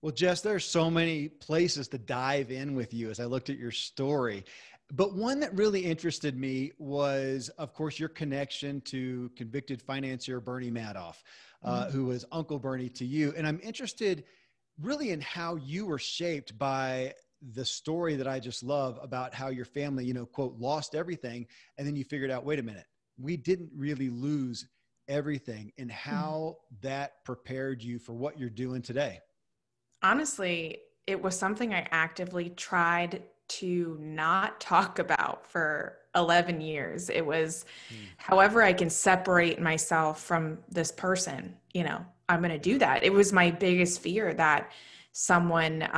Well, Jess, there's so many places to dive in with you as I looked at your story. But one that really interested me was, of course, your connection to convicted financier Bernie Madoff, who was Uncle Bernie to you. And I'm interested really in how you were shaped by the story that I just love about how your family, quote, lost everything. And then you figured out, wait a minute, we didn't really lose everything, and how that prepared you for what you're doing today. Honestly, it was something I actively tried to not talk about for 11 years. It was, however I can separate myself from this person, I'm going to do that. It was my biggest fear that someone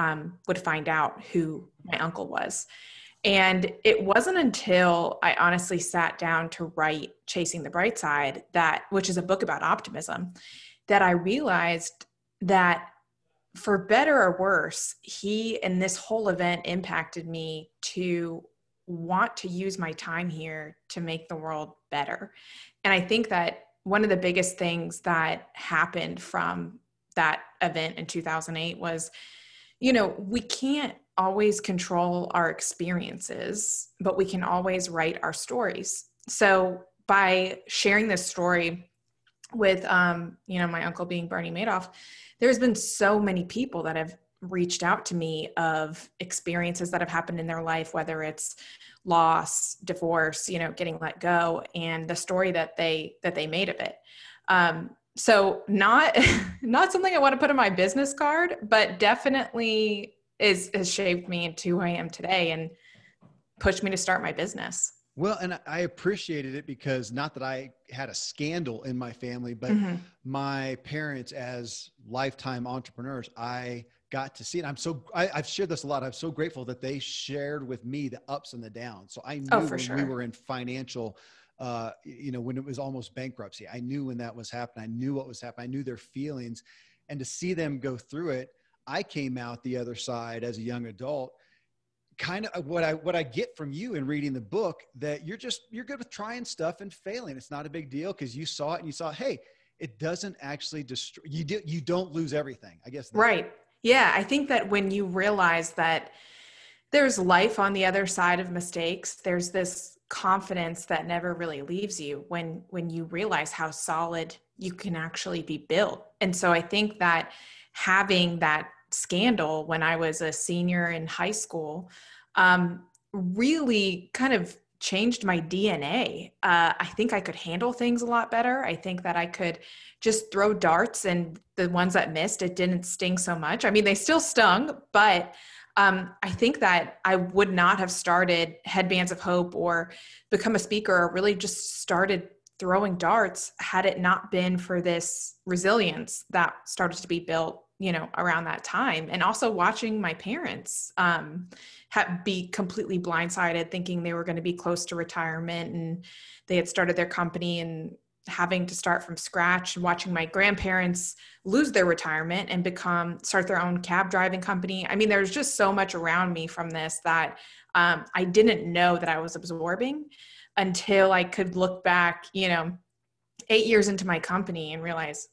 would find out who my uncle was. And it wasn't until I honestly sat down to write Chasing the Bright Side, which is a book about optimism, that I realized that for better or worse, he and this whole event impacted me to want to use my time here to make the world better. And I think that one of the biggest things that happened from that event in 2008 was, we can't always control our experiences, but we can always write our stories. So by sharing this story with, my uncle being Bernie Madoff, there's been so many people that have reached out to me of experiences that have happened in their life, whether it's loss, divorce, getting let go, and the story that they made of it. So not something I want to put on my business card, but definitely has shaped me into who I am today and pushed me to start my business. Well, and I appreciated it because not that I had a scandal in my family, but my parents as lifetime entrepreneurs, I got to see it. I've shared this a lot. I'm so grateful that they shared with me the ups and the downs. So I knew we were in financial, when it was almost bankruptcy, I knew when that was happening. I knew what was happening. I knew their feelings, and to see them go through it, I came out the other side as a young adult. Kind of what I get from you in reading the book, that you're good with trying stuff and failing. It's not a big deal because you saw it and you saw, hey, it doesn't actually destroy you. You don't lose everything, I guess. Right. Yeah. I think that when you realize that there's life on the other side of mistakes, there's this confidence that never really leaves you when you realize how solid you can actually be built. And so I think that having that scandal when I was a senior in high school really kind of changed my DNA. I think I could handle things a lot better. I think that I could just throw darts, and the ones that missed, it didn't sting so much. I mean, they still stung, but I think that I would not have started Headbands of Hope or become a speaker or really just started throwing darts had it not been for this resilience that started to be built, around that time. And also watching my parents be completely blindsided, thinking they were going to be close to retirement, and they had started their company and having to start from scratch, and watching my grandparents lose their retirement and start their own cab driving company. I mean, there's just so much around me from this that I didn't know that I was absorbing until I could look back, 8 years into my company and realize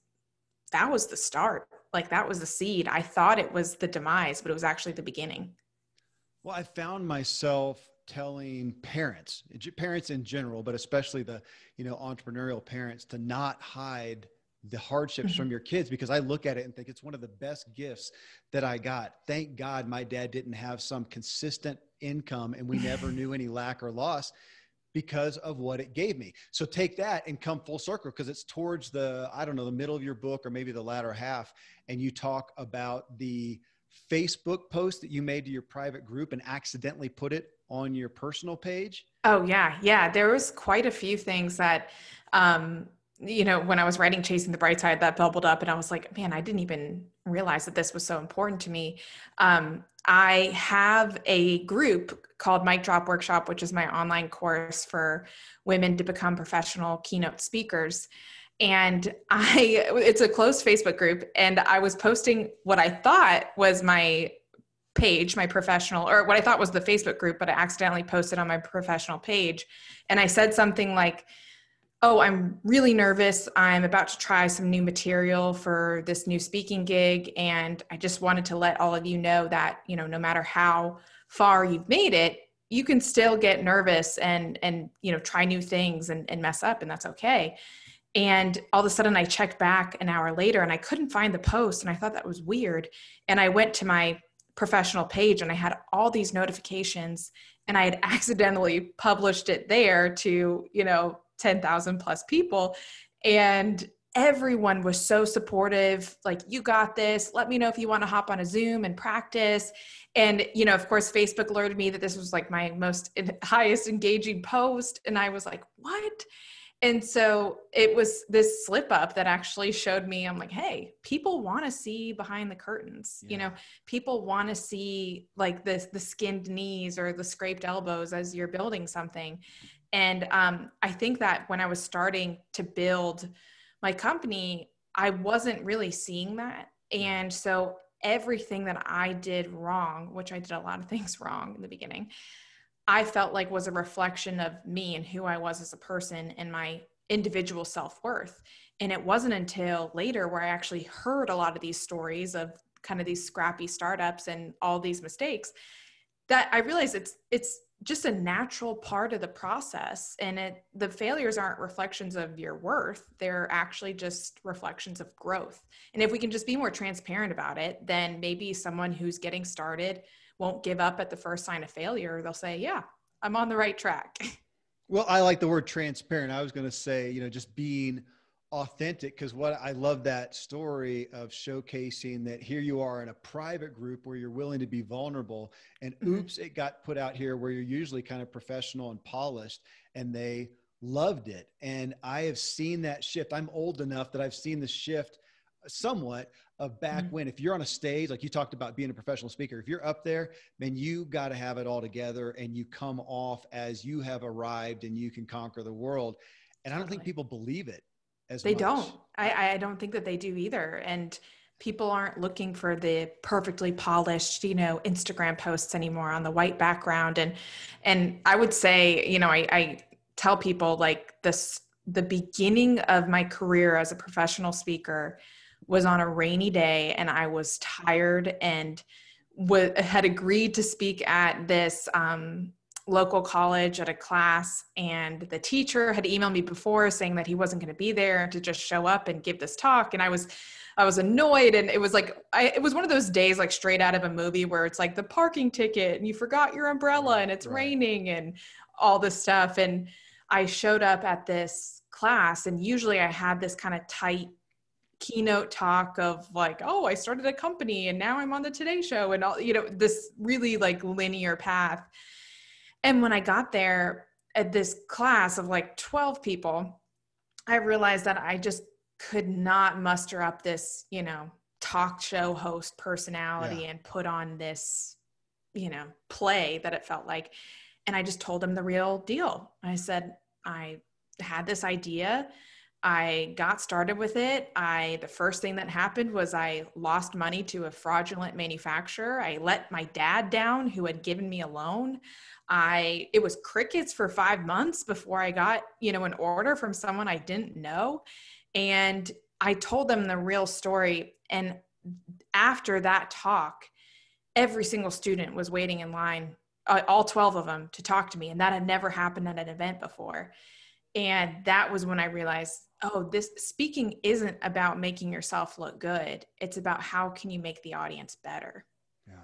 that was the start. Like, that was the seed. I thought it was the demise, but it was actually the beginning. Well, I found myself telling parents in general, but especially the, entrepreneurial parents, to not hide the hardships from your kids, because I look at it and think it's one of the best gifts that I got. Thank God my dad didn't have some consistent income and we never knew any lack or loss because of what it gave me. So take that and come full circle, because it's towards the middle of your book or maybe the latter half. And you talk about the Facebook post that you made to your private group and accidentally put it on your personal page. Oh yeah. Yeah. There was quite a few things that, when I was writing Chasing the Bright Side, that bubbled up, and I was like, man, I didn't even realize that this was so important to me. I have a group called Mic Drop Workshop, which is my online course for women to become professional keynote speakers. And it's a closed Facebook group, and I was posting what I thought was my page, my professional, or what I thought was the Facebook group, but I accidentally posted on my professional page. And I said something like, Oh, I'm really nervous. I'm about to try some new material for this new speaking gig. And I just wanted to let all of you know that, no matter how far you've made it, you can still get nervous and try new things and mess up, and that's okay. And all of a sudden I checked back an hour later and I couldn't find the post. And I thought that was weird. And I went to my professional page and I had all these notifications, and I had accidentally published it there to, 10,000 plus people. And everyone was so supportive. Like, you got this. Let me know if you want to hop on a Zoom and practice. And, of course, Facebook alerted me that this was like my highest engaging post. And I was like, what? And so it was this slip up that actually showed me, I'm like, hey, people want to see behind the curtains. Yeah. People want to see like the skinned knees or the scraped elbows as you're building something. And I think that when I was starting to build my company, I wasn't really seeing that. And so everything that I did wrong, which I did a lot of things wrong in the beginning, I felt like was a reflection of me and who I was as a person and my individual self-worth. And it wasn't until later where I actually heard a lot of these stories of kind of these scrappy startups and all these mistakes that I realized it's just a natural part of the process. And the failures aren't reflections of your worth. They're actually just reflections of growth. And if we can just be more transparent about it, then maybe someone who's getting started won't give up at the first sign of failure. They'll say, yeah, I'm on the right track. Well, I like the word transparent. I was going to say, just being authentic, because what I love that story of showcasing that here you are in a private group where you're willing to be vulnerable, and oops, it got put out here where you're usually kind of professional and polished, and they loved it. And I have seen that shift. I'm old enough that I've seen the shift somewhat of back when, if you're on a stage, like you talked about being a professional speaker, if you're up there, man, you got to have it all together and you come off as you have arrived and you can conquer the world. And I don't think people believe it as they much. don't. I don't think that they do either. And people aren't looking for the perfectly polished, Instagram posts anymore on the white background. And I would say, I tell people like the beginning of my career as a professional speaker was on a rainy day, and I was tired and had agreed to speak at this local college at a class, and the teacher had emailed me before saying that he wasn't going to be there to just show up and give this talk. And I was annoyed, and it was like it was one of those days like straight out of a movie where it's like the parking ticket and you forgot your umbrella and it's raining and all this stuff. And I showed up at this class, and usually I had this kind of tight keynote talk of like, oh, I started a company and now I'm on the Today Show and all, this really like linear path. And when I got there at this class of like 12 people, I realized that I just could not muster up this, talk show host personality and put on this, play that it felt like. And I just told them the real deal. I said, I had this idea. I got started with it. The first thing that happened was I lost money to a fraudulent manufacturer. I let my dad down, who had given me a loan. It was crickets for 5 months before I got, an order from someone I didn't know. And I told them the real story. And after that talk, every single student was waiting in line, all 12 of them, to talk to me. And that had never happened at an event before. And that was when I realized, oh, this speaking isn't about making yourself look good. It's about how can you make the audience better. Yeah.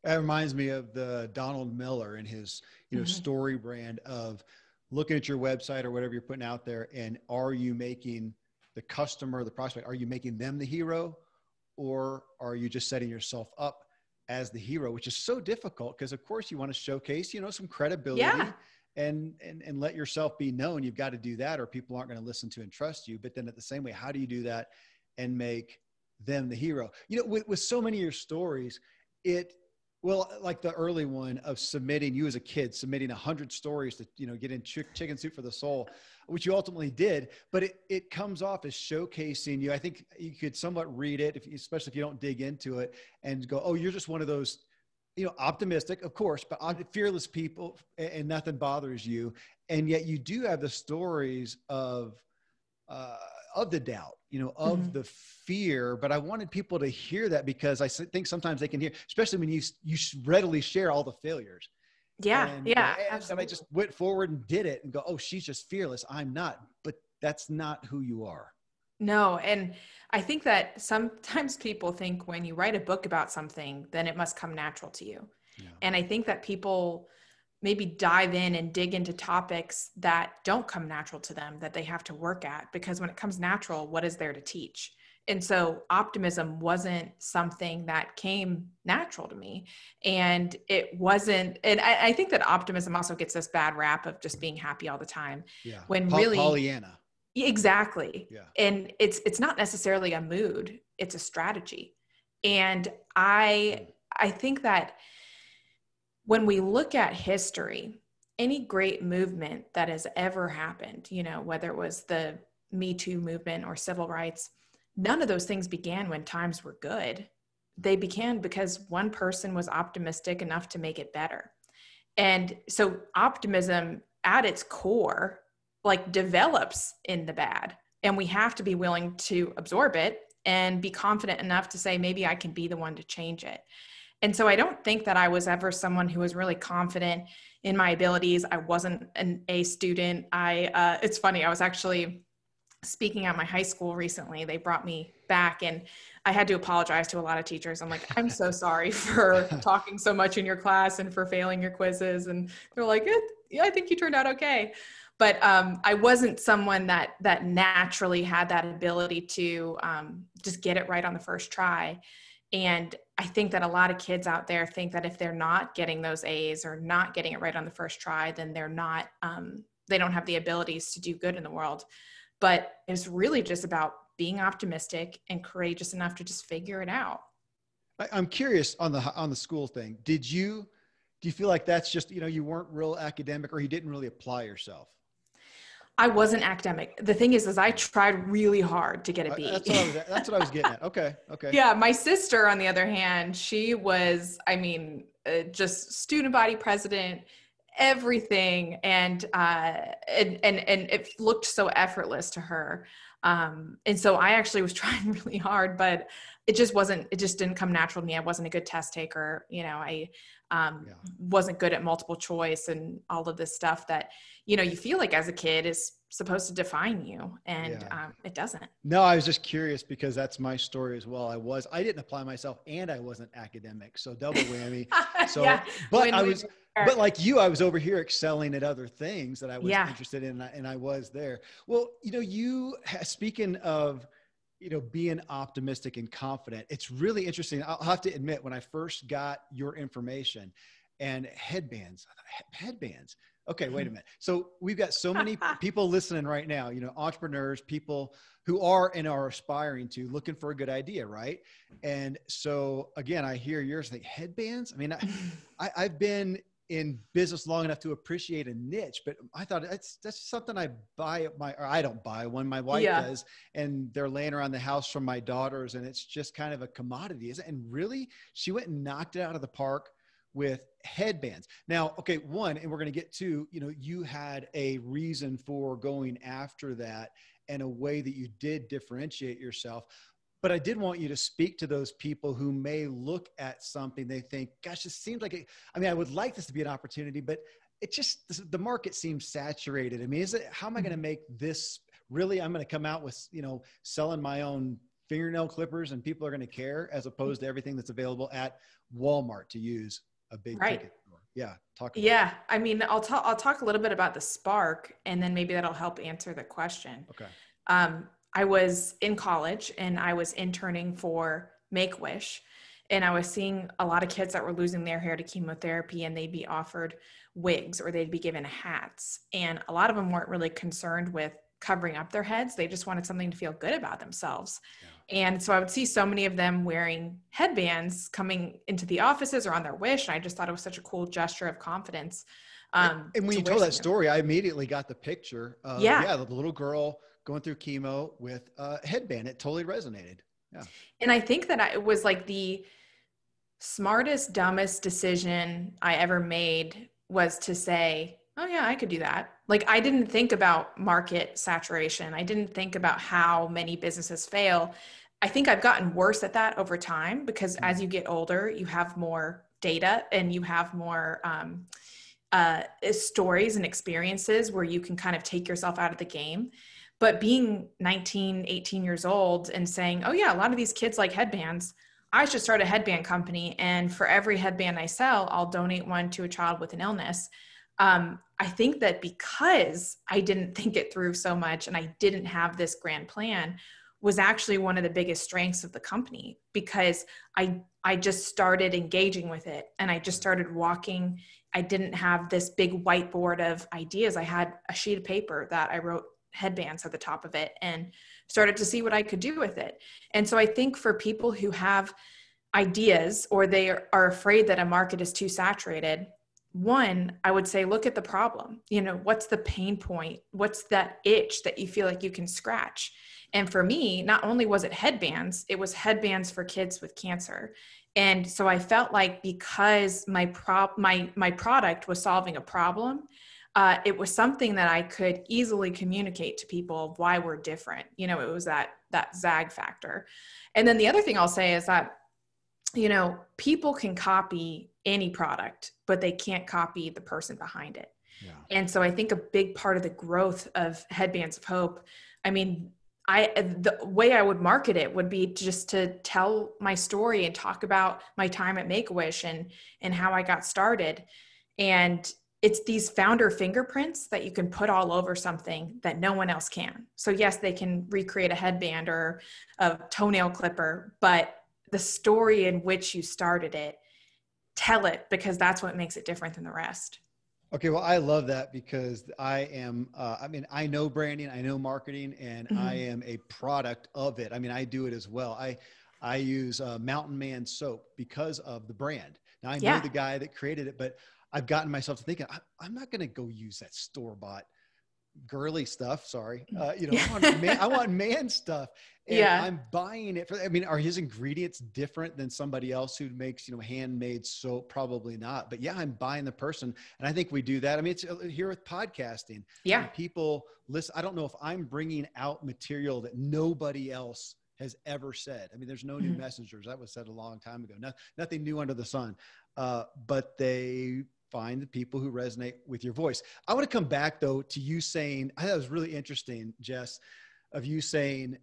That reminds me of the Donald Miller and his, story brand of looking at your website or whatever you're putting out there. And are you making the customer, the prospect, are you making them the hero, or are you just setting yourself up as the hero, which is so difficult because of course you want to showcase, some credibility. Yeah. And let yourself be known. You've got to do that or people aren't going to listen to and trust you. But then at the same way, how do you do that and make them the hero? With so many of your stories, like the early one of submitting, you as a kid, submitting 100 stories to, get in chicken soup for the soul, which you ultimately did, but it comes off as showcasing you. I think you could somewhat read it, especially if you don't dig into it and go, oh, you're just one of those optimistic, of course, but fearless people, and nothing bothers you. And yet you do have the stories of the doubt, of the fear. But I wanted people to hear that, because I think sometimes they can hear, especially when you readily share all the failures. Yeah. And Yeah. and I just went forward and did it and go, oh, she's just fearless. I'm not, but that's not who you are. No. And I think that sometimes people think when you write a book about something, then it must come natural to you. Yeah. And I think that people maybe dive in and dig into topics that don't come natural to them, that they have to work at, because when it comes natural, what is there to teach? And so optimism wasn't something that came natural to me. And it wasn't, and I think that optimism also gets this bad rap of just being happy all the time. Yeah. When really, Pollyanna. exactly. Yeah. And it's not necessarily a mood, it's a strategy. And I think that when we look at history, any great movement that has ever happened, whether it was the Me Too movement or civil rights, none of those things began when times were good. They began because one person was optimistic enough to make it better. And so optimism at its core, develops in the bad. And we have to be willing to absorb it and be confident enough to say, maybe I can be the one to change it. And so I don't think that I was ever someone who was really confident in my abilities. I wasn't an A student. It's funny, I was actually speaking at my high school recently. They brought me back and I had to apologize to a lot of teachers. I'm like, I'm so sorry for talking so much in your class and for failing your quizzes. And they're like, yeah, I think you turned out okay. But I wasn't someone that naturally had that ability to just get it right on the first try. And I think that a lot of kids out there think that if they're not getting those A's or not getting it right on the first try, then they're not, they don't have the abilities to do good in the world. But it's really just about being optimistic and courageous enough to just figure it out. I'm curious on the school thing. Do you feel like that's just, you weren't real academic, or you didn't really apply yourself? I wasn't academic. The thing is I tried really hard to get a B. That's what I was getting at. Okay. Yeah. My sister, on the other hand, she was, just student body president, everything. And it looked so effortless to her. And so I actually was trying really hard, but it just didn't come natural to me. I wasn't a good test taker. I wasn't good at multiple choice and all of this stuff that, you feel like as a kid is supposed to define you, and it doesn't. No, I was just curious because that's my story as well. I didn't apply myself and I wasn't academic. So double whammy. So, yeah. But like you, I was over here excelling at other things that I was interested in, and I was there. Well, speaking of, being optimistic and confident, it's really interesting. I'll have to admit, when I first got your information and headbands. Okay, wait a minute. So we've got so many people listening right now, entrepreneurs, people who are and are aspiring to, looking for a good idea, right? And so again, I hear yours, think headbands. I've been in business long enough to appreciate a niche, but I thought that's something I buy or I don't buy one, my wife does, and they're laying around the house from my daughters, and it's just kind of a commodity. And really, she went and knocked it out of the park with headbands. Now, okay, and we're going to get to, you had a reason for going after that and a way that you did differentiate yourself. But I did want you to speak to those people who may look at something, they think, gosh, this seems like I would like this to be an opportunity, but it just, the market seems saturated. How am I going to make this really, I'm going to come out with, selling my own fingernail clippers and people are going to care, as opposed to everything that's available at Walmart, to use a big ticket store. Yeah. I'll talk a little bit about the spark, and then maybe that'll help answer the question. Okay. I was in college and I was interning for Make-A-Wish, and I was seeing a lot of kids that were losing their hair to chemotherapy, and they'd be offered wigs or they'd be given hats. And a lot of them weren't really concerned with covering up their heads. They just wanted something to feel good about themselves. Yeah. And so I would see so many of them wearing headbands coming into the offices or on their Wish. And I just thought it was such a cool gesture of confidence. And when you told that story, I immediately got the picture of the little girl going through chemo with a headband. It totally resonated. Yeah. And I think that it was like smartest, dumbest decision I ever made was to say, oh yeah, I could do that. Like, I didn't think about market saturation. I didn't think about how many businesses fail. I think I've gotten worse at that over time because as you get older, you have more data and you have more stories and experiences where you can kind of take yourself out of the game. But being 19, 18 years old and saying, oh yeah, a lot of these kids like headbands, I should start a headband company. And for every headband I sell, I'll donate one to a child with an illness. I think that because I didn't think it through so much and I didn't have this grand plan was actually one of the biggest strengths of the company, because I just started engaging with it and I just started walking. I didn't have this big whiteboard of ideas. I had a sheet of paper that I wrote headbands at the top of it and started to see what I could do with it. And so I think for people who have ideas or they are afraid that a market is too saturated, one, I would say, look at the problem. You know, what's the pain point? What's that itch that you feel like you can scratch? And for me, not only was it headbands, it was headbands for kids with cancer. And so I felt like because my product was solving a problem, it was something that I could easily communicate to people of why we're different. You know, it was that zag factor. And then the other thing I'll say is that, you know, people can copy any product, but they can't copy the person behind it. Yeah. And so I think a big part of the growth of Headbands of Hope, I mean, the way I would market it would be just to tell my story and talk about my time at Make-A-Wish and how I got started. And it's these founder fingerprints that you can put all over something that no one else can. So yes, they can recreate a headband or a toenail clipper, but the story in which you started it, tell it, because that's what makes it different than the rest. Okay. Well, I love that because I am, I know branding, I know marketing, and I am a product of it. I mean, I do it as well. I use Mountain Man soap because of the brand. Now I know the guy that created it, but I've gotten myself to thinking, I'm not going to go use that store-bought girly stuff. Sorry. I want man stuff. And I'm buying it are his ingredients different than somebody else who makes, handmade soap? Probably not, but I'm buying the person. And I think we do that. I mean, it's here with podcasting. Yeah. When people listen, I don't know if I'm bringing out material that nobody else has ever said. I mean, there's no new messengers. That was said a long time ago. Nothing new under the sun. But they find the people who resonate with your voice. I want to come back though to you saying, I thought it was really interesting, Jess, of you saying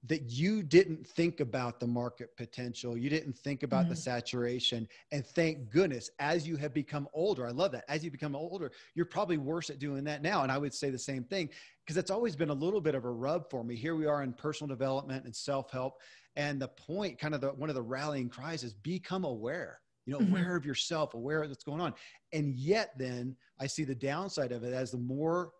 that you didn't think about the market potential. You didn't think about the saturation. And thank goodness, as you have become older, I love that. As you become older, you're probably worse at doing that now. And I would say the same thing, because it's always been a little bit of a rub for me. Here we are in personal development and self-help. And the point, one of the rallying cries is become aware. Aware of yourself, aware of what's going on. And yet then I see the downside of it as the more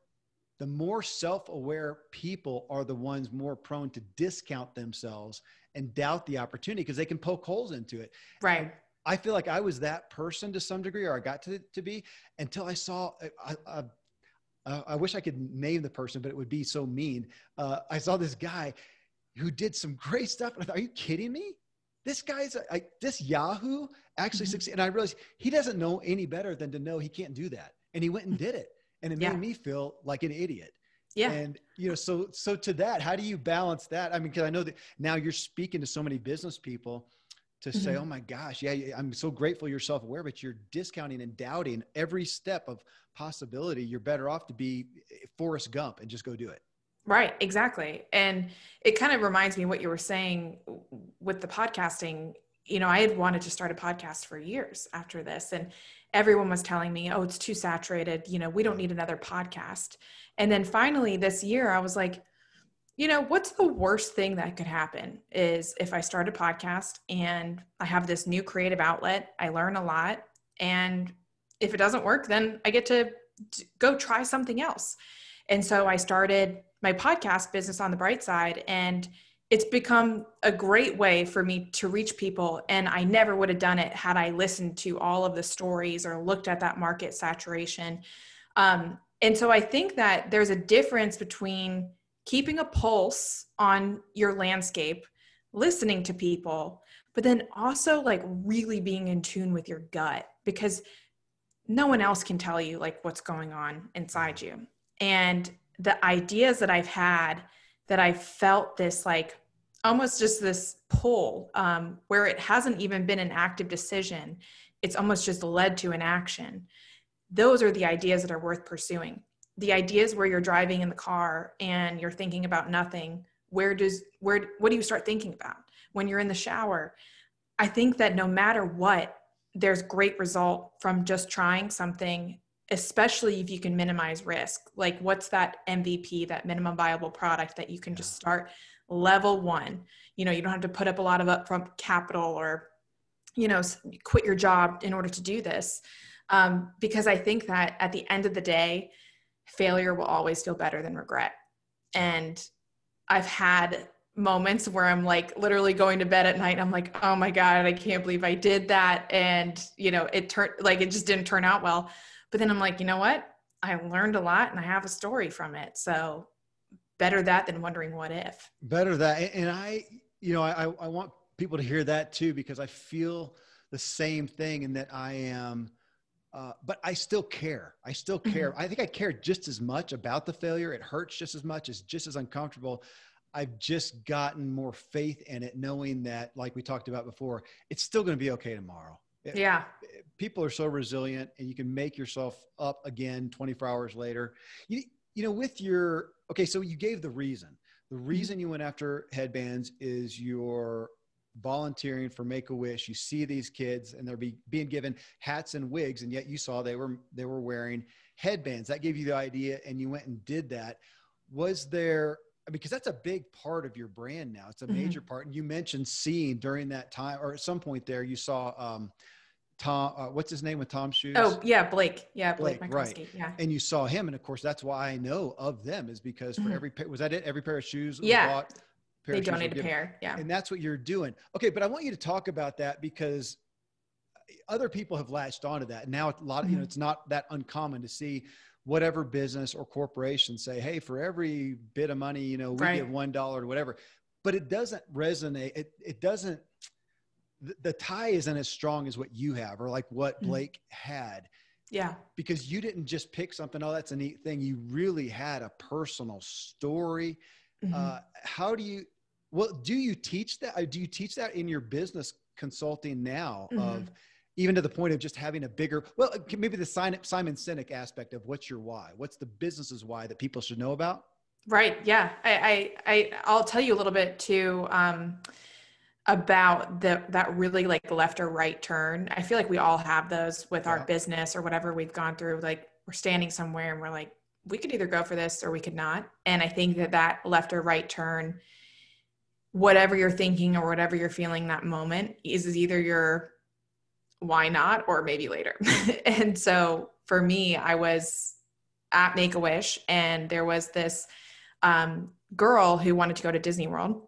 self-aware people are the ones more prone to discount themselves and doubt the opportunity because they can poke holes into it. Right. And I feel like I was that person to some degree, or I got to be, until I saw, I wish I could name the person, but it would be so mean. I saw this guy who did some great stuff. And I thought, are you kidding me? This guy's this Yahoo actually succeeded. And I realized he doesn't know any better than to know he can't do that. And he went and did it. And it made me feel like an idiot. Yeah. And, so to that, how do you balance that? I mean, cause I know that now you're speaking to so many business people to say, oh my gosh, I'm so grateful you're self-aware, but you're discounting and doubting every step of possibility. You're better off to be Forrest Gump and just go do it. Right. Exactly. And it kind of reminds me what you were saying with the podcasting. I had wanted to start a podcast for years after this, and everyone was telling me, oh, it's too saturated. We don't need another podcast. And then finally this year I was like, what's the worst thing that could happen is if I start a podcast and I have this new creative outlet, I learn a lot. And if it doesn't work, then I get to go try something else. And so I started my podcast, Business on the Bright Side, and it's become a great way for me to reach people. And I never would have done it had I listened to all of the stories or looked at that market saturation. And so I think that there's a difference between keeping a pulse on your landscape, listening to people, but then also like really being in tune with your gut, because no one else can tell you like what's going on inside you. And the ideas that I've had, that I felt this like almost just this pull, where it hasn't even been an active decision, it's almost just led to an action. Those are the ideas that are worth pursuing. The ideas where you're driving in the car and you're thinking about nothing, what do you start thinking about? When you're in the shower, I think that no matter what, there's great result from just trying something, especially if you can minimize risk. Like, what's that MVP, that minimum viable product that you can just start level one? You know, you don't have to put up a lot of upfront capital or, you know, quit your job in order to do this. Because I think that at the end of the day, failure will always feel better than regret. And I've had moments where I'm like literally going to bed at night and I'm like, oh my God, I can't believe I did that. And, you know, it just didn't turn out well. But then I'm like, you know what? I learned a lot and I have a story from it. So better that than wondering what if. Better that. And I want people to hear that too, because I feel the same thing in that I am, but I still care. I still care. I think I care just as much about the failure. It hurts just as much. It's just as uncomfortable. I've just gotten more faith in it, knowing that, like we talked about before, it's still going to be okay tomorrow. Yeah. People are so resilient, and you can make yourself up again 24 hours later. You know, okay, so you gave the reason. The reason you went after headbands is you're volunteering for Make-A-Wish. You see these kids and they're being given hats and wigs, and yet you saw they were wearing headbands. That gave you the idea, and you went and did that. Was there, because that's a big part of your brand now. It's a major part. And you mentioned seeing during that time, or at some point there, you saw Tom, what's his name with Tom's shoes? Oh yeah, Blake. Yeah, Blake right. Yeah. And you saw him, and of course, that's why I know of them, is because for every pair, was that it? Every pair of shoes was bought. They donate a pair. Yeah. And that's what you're doing. Okay. But I want you to talk about that, because other people have latched onto that. Now a lot of, you know, it's not that uncommon to see whatever business or corporation say, hey, for every bit of money, you know, we give $1 or whatever, but it doesn't resonate. It doesn't, the tie isn't as strong as what you have, or like what Blake had. Yeah. Because you didn't just pick something, oh, that's a neat thing. You really had a personal story. How do you, do you teach that? Do you teach that in your business consulting now, of even to the point of just having a bigger, maybe the Simon Sinek aspect of what's your why? What's the business's why that people should know about? Right. Yeah. I'll tell you a little bit too, about that really like left or right turn. I feel like we all have those with our business or whatever we've gone through. Like, we're standing somewhere and we're like, we could either go for this or we could not. And I think that left or right turn, whatever you're thinking or whatever you're feeling that moment, is either your why not, or maybe later. And so for me, I was at Make-A-Wish, and there was this girl who wanted to go to Disney World.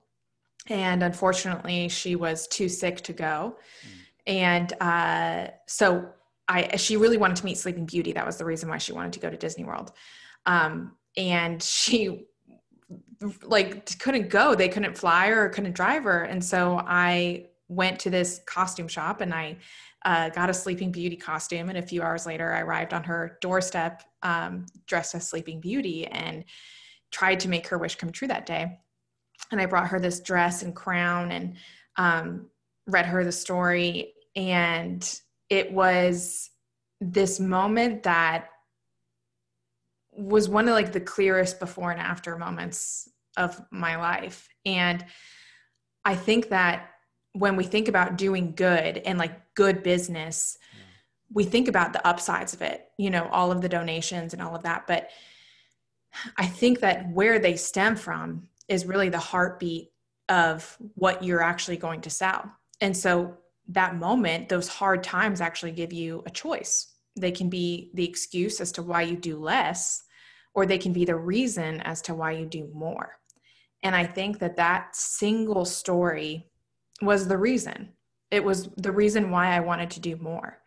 And unfortunately, she was too sick to go. And so she really wanted to meet Sleeping Beauty. That was the reason why she wanted to go to Disney World. And she like couldn't go. They couldn't fly her or couldn't drive her. And so I went to this costume shop and I got a Sleeping Beauty costume. And a few hours later, I arrived on her doorstep dressed as Sleeping Beauty, and tried to make her wish come true that day. And I brought her this dress and crown and read her the story. And it was this moment that was one of like the clearest before and after moments of my life. And I think that when we think about doing good and like good business, we think about the upsides of it, you know, all of the donations and all of that. But I think that where they stem from is really the heartbeat of what you're actually going to sell. And so that moment, those hard times actually give you a choice. They can be the excuse as to why you do less, or they can be the reason as to why you do more. And I think that single story was the reason. It was the reason why I wanted to do more.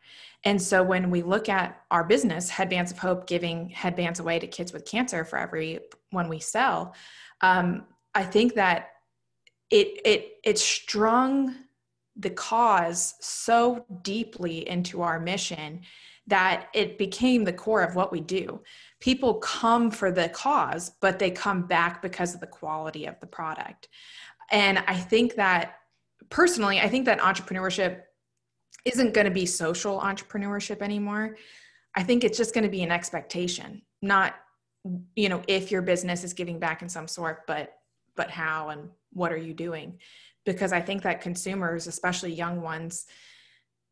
And so when we look at our business, Headbands of Hope, giving headbands away to kids with cancer for every one we sell, I think that it strung the cause so deeply into our mission that it became the core of what we do. People come for the cause, but they come back because of the quality of the product. And I think that personally, I think that entrepreneurship isn't going to be social entrepreneurship anymore. I think it's just going to be an expectation, not, if your business is giving back in some sort, but how and what are you doing? Because I think that consumers, especially young ones,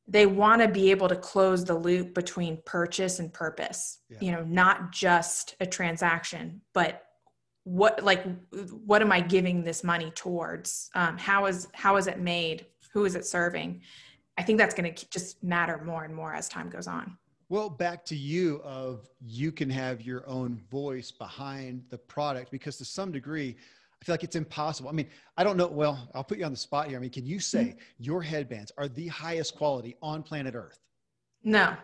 they want to be able to close the loop between purchase and purpose, not just a transaction, but what am I giving this money towards? How is it made? Who is it serving? I think that's going to just matter more and more as time goes on. Well, back to you can have your own voice behind the product, because to some degree, I feel like it's impossible. I mean, I don't know. Well, I'll put you on the spot here. I mean, can you say your headbands are the highest quality on planet Earth? No.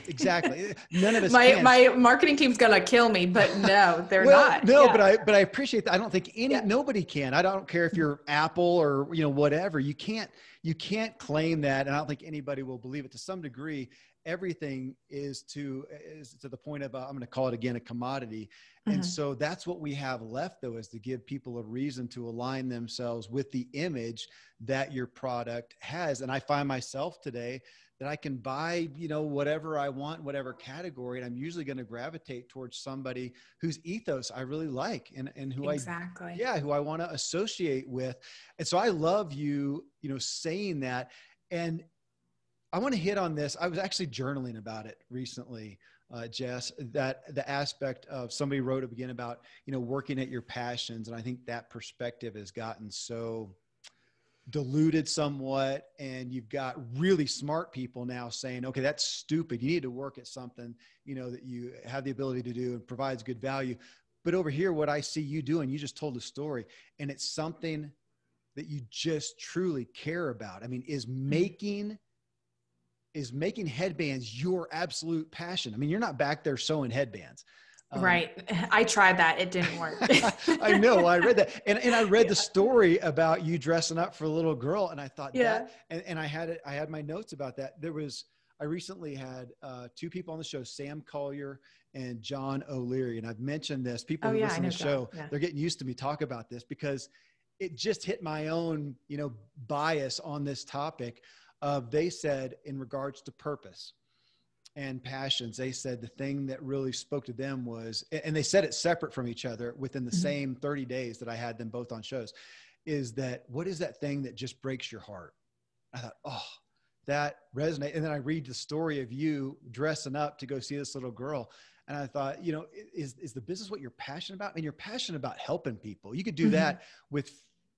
Exactly. None of us my marketing team's gonna kill me, but no, they're not. No, yeah. but I appreciate that. I don't think nobody can. I don't care if you're Apple or whatever. You can't claim that, and I don't think anybody will believe it. To some degree, everything is to the point of I'm going to call it again a commodity. And so that's what we have left, though, is to give people a reason to align themselves with the image that your product has. And I find myself today that I can buy, whatever I want, whatever category, and I'm usually going to gravitate towards somebody whose ethos I really like and who who I want to associate with. And so I love you, saying that. And I want to hit on this. I was actually journaling about it recently, Jess, that the aspect of somebody wrote again about, working at your passions. And I think that perspective has gotten so diluted somewhat, and you've got really smart people now saying, okay, that's stupid. You need to work at something, that you have the ability to do and provides good value. But over here, what I see you doing, you just told a story, and it's something that you just truly care about. I mean, is making headbands your absolute passion? I mean, you're not back there sewing headbands. Right. I tried that. It didn't work. I know. I read that. And I read the story about you dressing up for a little girl. And I thought that, and I had my notes about that. I recently had two people on the show, Sam Collier and John O'Leary. And I've mentioned this, people who listen to the show, they're getting used to me talk about this because it just hit my own, bias on this topic. They said in regards to purpose and passions, they said the thing that really spoke to them was, and they said it separate from each other within the same 30 days that I had them both on shows, is that what is that thing that just breaks your heart? I thought, oh, that resonated. And then I read the story of you dressing up to go see this little girl. And I thought, is the business what you're passionate about? And you're passionate about helping people. You could do that with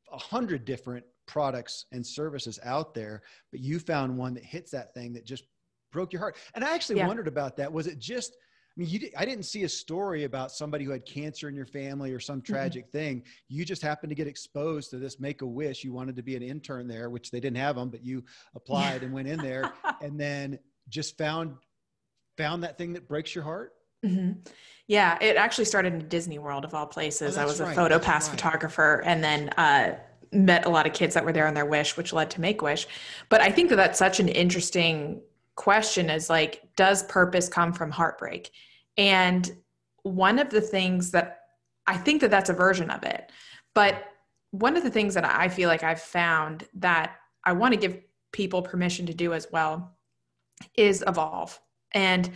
100 different products and services out there, but you found one that hits that thing that just broke your heart. And I actually wondered about that. Was it just, I didn't see a story about somebody who had cancer in your family or some tragic thing. You just happened to get exposed to this Make-A-Wish. You wanted to be an intern there, which they didn't have them, but you applied and went in there and then just found that thing that breaks your heart. Yeah. It actually started in Disney World of all places. I was a PhotoPass photographer, and then, met a lot of kids that were there on their wish, which led to Make-A-Wish. But I think that that's such an interesting question, is like, does purpose come from heartbreak? And one of the things that I think that that's a version of it, but one of the things that I feel like I've found that I want to give people permission to do as well is evolve. And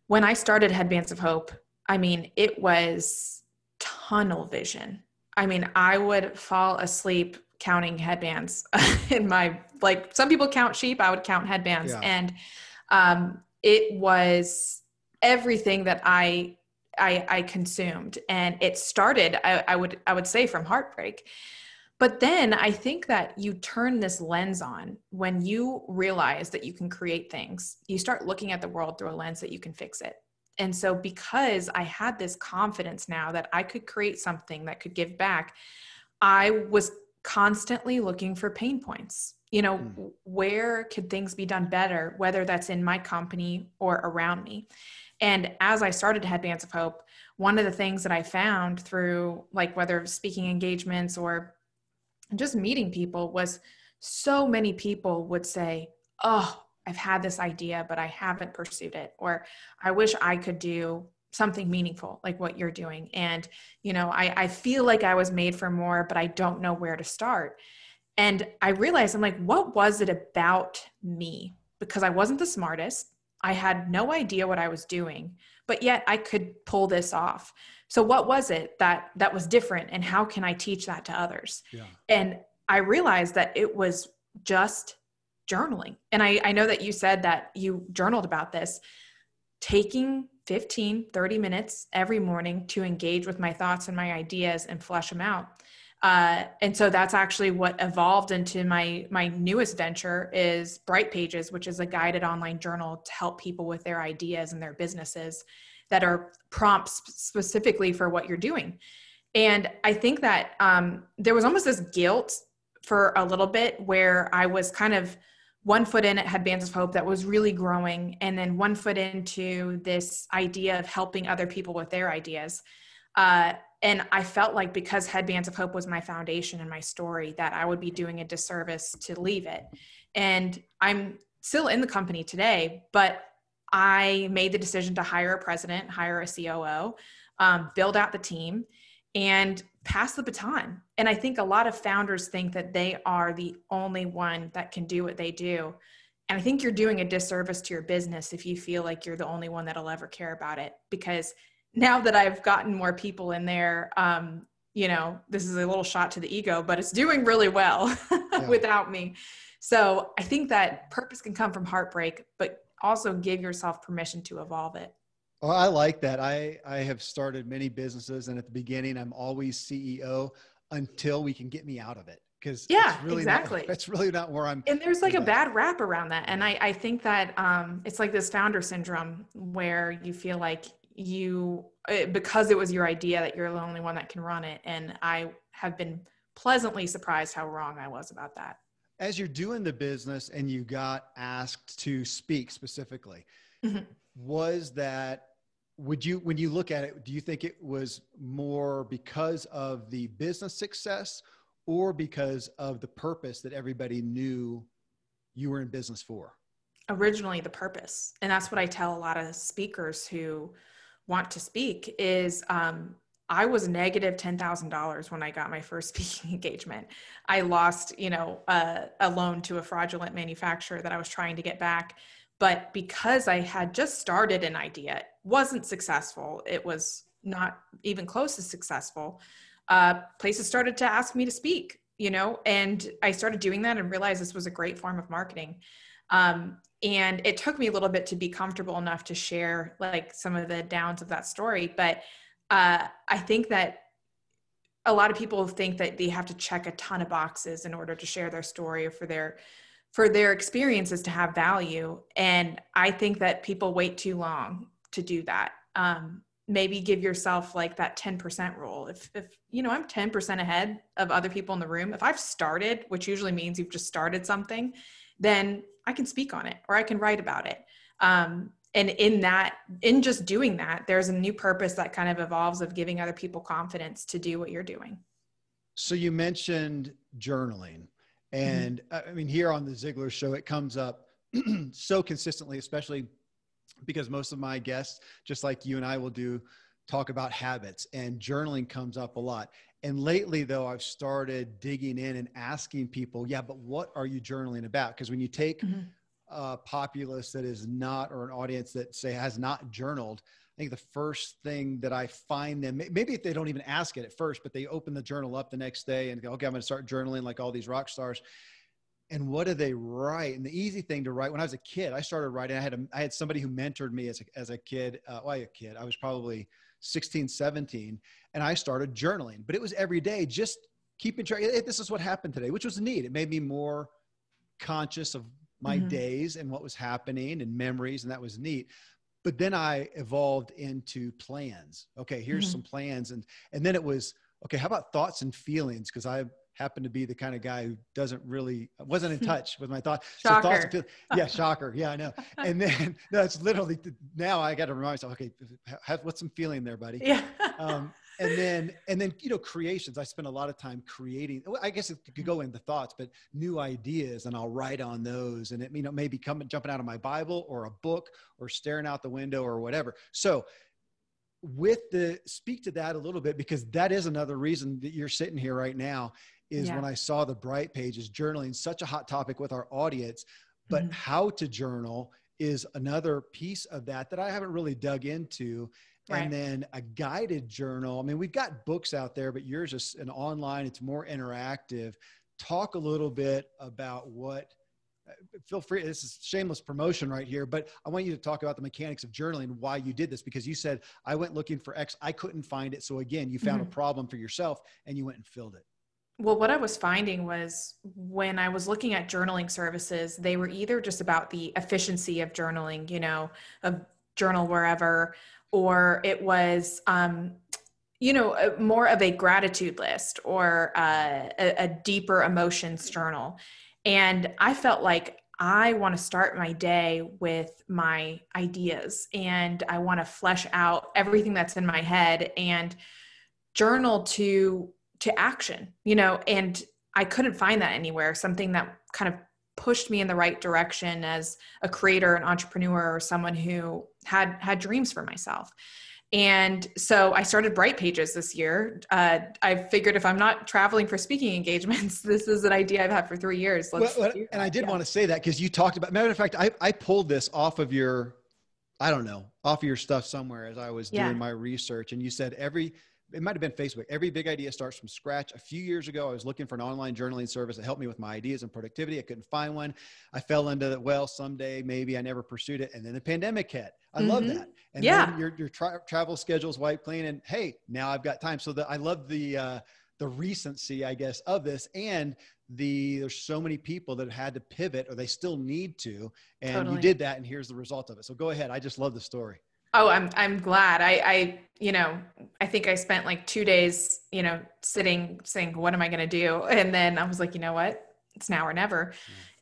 when I started Headbands of Hope, it was tunnel vision. I would fall asleep counting headbands in some people count sheep, I would count headbands. Yeah. And it was everything that I consumed. And it started, I would say, from heartbreak. But then I think that you turn this lens on when you realize that you can create things. You start looking at the world through a lens that you can fix it. And so because I had this confidence now that I could create something that could give back, I was constantly looking for pain points. Where could things be done better, whether that's in my company or around me? And as I started Headbands of Hope, one of the things that I found through whether speaking engagements or just meeting people was so many people would say, oh, I've had this idea, but I haven't pursued it. Or I wish I could do something meaningful like what you're doing. And, I feel like I was made for more, but I don't know where to start. And I realized, I'm like, what was it about me? Because I wasn't the smartest. I had no idea what I was doing, but yet I could pull this off. So what was it that was different, and how can I teach that to others? Yeah. And I realized that it was just journaling. And I know that you said that you journaled about this, taking 15, 30 minutes every morning to engage with my thoughts and my ideas and flesh them out. And so that's actually what evolved into my newest venture is Bright Pages, which is a guided online journal to help people with their ideas and their businesses that are prompts specifically for what you're doing. And I think that there was almost this guilt for a little bit where I was kind of one foot in at Headbands of Hope that was really growing, and then one foot into this idea of helping other people with their ideas. And I felt like because Headbands of Hope was my foundation and my story, that I would be doing a disservice to leave it. And I'm still in the company today, but I made the decision to hire a president, hire a COO, build out the team, and pass the baton. And I think a lot of founders think that they are the only one that can do what they do. And I think you're doing a disservice to your business if you feel like you're the only one that'll ever care about it. Because now that I've gotten more people in there, this is a little shot to the ego, but it's doing really well without me. So I think that purpose can come from heartbreak, but also give yourself permission to evolve it. Oh, I like that. I have started many businesses, and at the beginning, I'm always CEO until we can get me out of it. Because it's really not where I'm. And there's like a bad rap around that. And I think that it's like this founder syndrome where you feel like because it was your idea, that you're the only one that can run it. And I have been pleasantly surprised how wrong I was about that. As you're doing the business and you got asked to speak specifically, was that, when you look at it, do you think it was more because of the business success or because of the purpose that everybody knew you were in business for? Originally the purpose. And that's what I tell a lot of speakers who want to speak is, I was negative $10,000 when I got my first speaking engagement. I lost, a loan to a fraudulent manufacturer that I was trying to get back. But because I had just started an idea, it wasn't successful. It was not even close to successful. Places started to ask me to speak, and I started doing that and realized this was a great form of marketing. And it took me a little bit to be comfortable enough to share like some of the downs of that story. But I think that a lot of people think that they have to check a ton of boxes in order to share their story or for their experiences to have value. And I think that people wait too long to do that. Maybe give yourself like that 10% rule. If I'm 10% ahead of other people in the room, if I've started, which usually means you've just started something, then I can speak on it or I can write about it. And in just doing that, there's a new purpose that kind of evolves of giving other people confidence to do what you're doing. So you mentioned journaling. And I mean, here on the Ziglar show, it comes up so consistently, especially because most of my guests, just like you and I will do, talk about habits, and journaling comes up a lot. And lately though, I've started digging in and asking people, but what are you journaling about? Because when you take a populace that is not, or an audience that say has not journaled, I think the first thing that I find them, maybe if they don't even ask it at first, but they open the journal up the next day and go, okay, I'm going to start journaling like all these rock stars. And what do they write? And the easy thing to write, when I was a kid, I started writing. I had somebody who mentored me as a kid. I was probably 16, 17, and I started journaling, but it was every day, just keeping track. This is what happened today, which was neat. It made me more conscious of my days and what was happening and memories. And that was neat. But then I evolved into plans. Okay, here's some plans. And then it was, okay, how about thoughts and feelings? Because I happen to be the kind of guy who wasn't in touch with my thoughts. Shocker. So thoughts and feelings, yeah, shocker. Yeah, I know. And then that's literally, now I got to remind myself, okay, what's some feeling there, buddy? Yeah. and then, creations. I spend a lot of time creating, I guess it could go into thoughts, but new ideas, and I'll write on those, and it, maybe jumping out of my Bible or a book or staring out the window or whatever. So speak to that a little bit, because that is another reason that you're sitting here right now is when I saw the Bright Pages, journaling, such a hot topic with our audience, but how to journal is another piece of that I haven't really dug into. Right. And then a guided journal. I mean, we've got books out there, but yours is an online, it's more interactive. Talk a little bit about feel free, this is shameless promotion right here, but I want you to talk about the mechanics of journaling, why you did this, because you said, I went looking for X, I couldn't find it. So again, you found a problem for yourself and you went and filled it. Well, what I was finding was when I was looking at journaling services, they were either just about the efficiency of journaling, a journal wherever, or it was, more of a gratitude list or a deeper emotions journal. And I felt like I want to start my day with my ideas, and I want to flesh out everything that's in my head and journal to action, and I couldn't find that anywhere, something that kind of pushed me in the right direction as a creator, an entrepreneur, or someone who had dreams for myself. And so I started Bright Pages this year. I figured if I'm not traveling for speaking engagements, this is an idea I've had for 3 years. And I did want to say that because you talked about, matter of fact, I pulled this off of your stuff somewhere as I was doing my research. And you said it might've been Facebook. Every big idea starts from scratch. A few years ago, I was looking for an online journaling service that helped me with my ideas and productivity. I couldn't find one. I fell into that. Well, someday, maybe. I never pursued it. And then the pandemic hit. I love that. And then your travel schedule's wiped clean, and hey, now I've got time. So I love the recency, I guess, of this. And there's so many people that had to pivot, or they still need to, and you did that. And here's the result of it. So go ahead. I just love the story. Oh, I'm glad. I think I spent like 2 days, sitting saying, what am I going to do? And then I was like, you know what? It's now or never.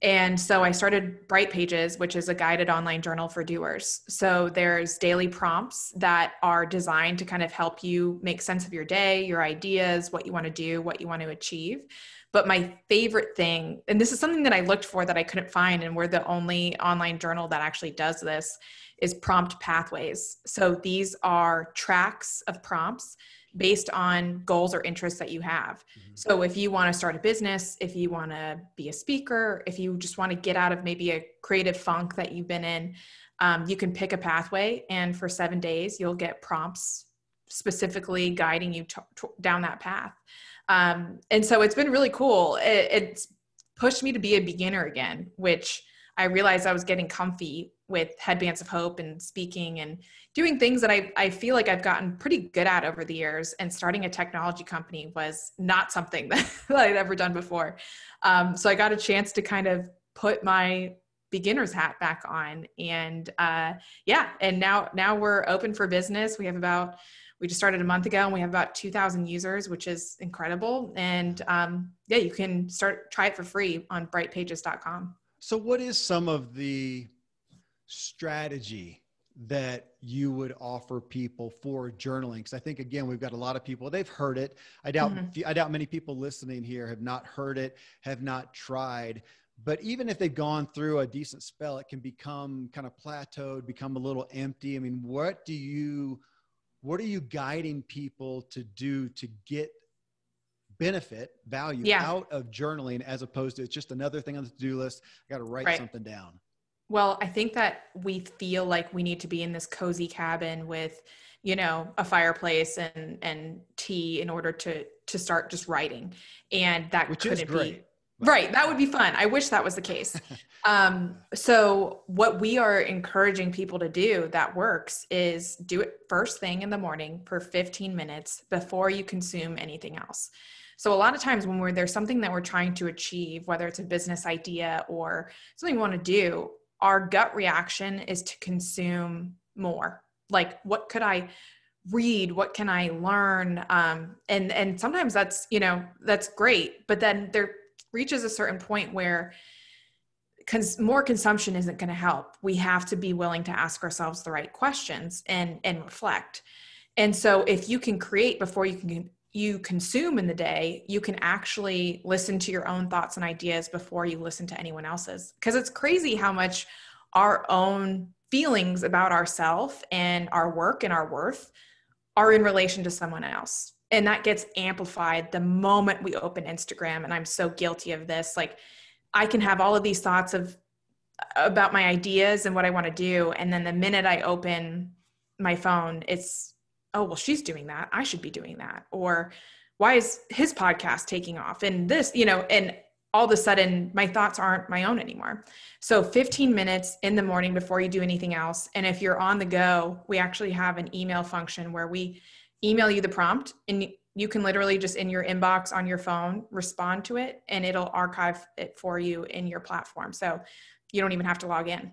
And so I started Bright Pages, which is a guided online journal for doers. So there's daily prompts that are designed to kind of help you make sense of your day, your ideas, what you want to do, what you want to achieve. But my favorite thing, and this is something that I looked for that I couldn't find, and we're the only online journal that actually does this, is prompt pathways. So these are tracks of prompts based on goals or interests that you have. So if you want to start a business, if you want to be a speaker, if you just want to get out of maybe a creative funk that you've been in, you can pick a pathway, and for 7 days, you'll get prompts specifically guiding you down that path. And so it's been really cool. It's pushed me to be a beginner again, which I realized I was getting comfy with Headbands of Hope and speaking and doing things that I feel like I've gotten pretty good at over the years. And starting a technology company was not something that I'd ever done before. So I got a chance to kind of put my beginner's hat back on, and and now we're open for business. We just started a month ago, and we have about 2,000 users, which is incredible. And you can try it for free on brightpages.com. So what is some of the strategy that you would offer people for journaling? Because I think, again, we've got a lot of people, they've heard it. I doubt many people listening here have not heard it, have not tried. But even if they've gone through a decent spell, it can become kind of plateaued, become a little empty. I mean, what are you guiding people to do to get value out of journaling, as opposed to it's just another thing on the to-do list? I got to write something down. Well, I think that we feel like we need to be in this cozy cabin with, a fireplace and tea in order to start just writing. And that couldn't be right. That would be fun. I wish that was the case. So what we are encouraging people to do that works is do it first thing in the morning for 15 minutes before you consume anything else. So a lot of times when there's something that we're trying to achieve, whether it's a business idea or something we want to do, our gut reaction is to consume more. Like, what could I read? What can I learn? And sometimes that's great, but then there reaches a certain point where more consumption isn't going to help. We have to be willing to ask ourselves the right questions and reflect. And so if you can create before you consume in the day, you can actually listen to your own thoughts and ideas before you listen to anyone else's. Because it's crazy how much our own feelings about ourselves and our work and our worth are in relation to someone else. And that gets amplified the moment we open Instagram. And I'm so guilty of this. Like, I can have all of these thoughts about my ideas and what I want to do. And then the minute I open my phone, it's, oh, well, she's doing that, I should be doing that. Or why is his podcast taking off? And this, and all of a sudden my thoughts aren't my own anymore. So 15 minutes in the morning before you do anything else. And if you're on the go, we actually have an email function where we email you the prompt, and you can literally just in your inbox on your phone, respond to it, and it'll archive it for you in your platform. So you don't even have to log in.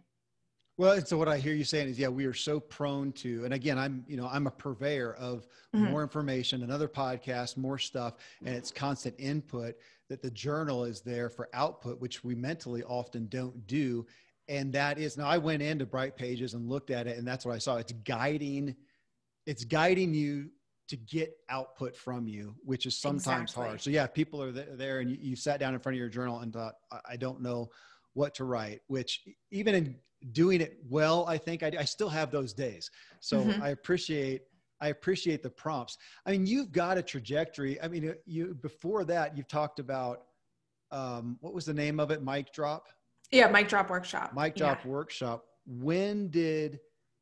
Well, and so what I hear you saying is, yeah, we are so prone to, and again, I'm a purveyor of more information, another podcast, more stuff, and it's constant input, that the journal is there for output, which we mentally often don't do. And that is, now I went into Bright Pages and looked at it, and that's what I saw. It's guiding you to get output from you, which is sometimes hard. So yeah, people are there and you sat down in front of your journal and thought, I don't know what to write, which even in doing it well, I think I still have those days. So I appreciate the prompts. I mean, you've got a trajectory. I mean, before that, you've talked about, what was the name of it? Mic Drop? Yeah. Mic Drop Workshop. Workshop.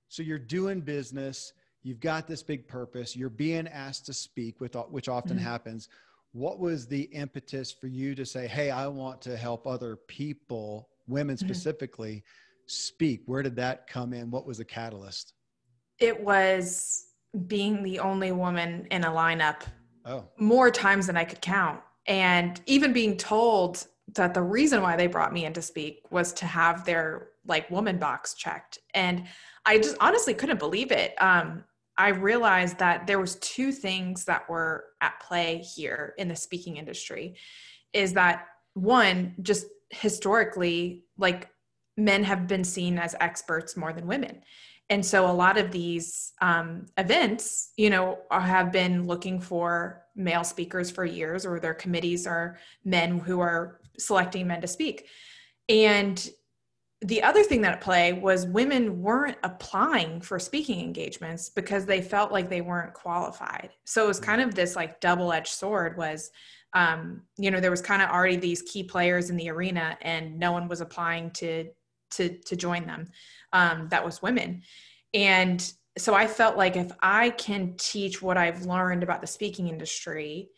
So you're doing business, you've got this big purpose, you're being asked to speak, which often happens. What was the impetus for you to say, hey, I want to help other people, women specifically, speak? Where did that come in? What was the catalyst? It was being the only woman in a lineup more times than I could count. And even being told that the reason why they brought me in to speak was to have their woman box checked. And I just honestly couldn't believe it. I realized that there was two things that were at play here in the speaking industry. Is that one, just historically, men have been seen as experts more than women. And so a lot of these events, have been looking for male speakers for years, or their committees are men who are selecting men to speak. And the other thing that at play was women weren't applying for speaking engagements because they felt like they weren't qualified. So it was kind of this double-edged sword was, there was kind of already these key players in the arena and no one was applying to join them. That was women. And so I felt like if I can teach what I've learned about the speaking industry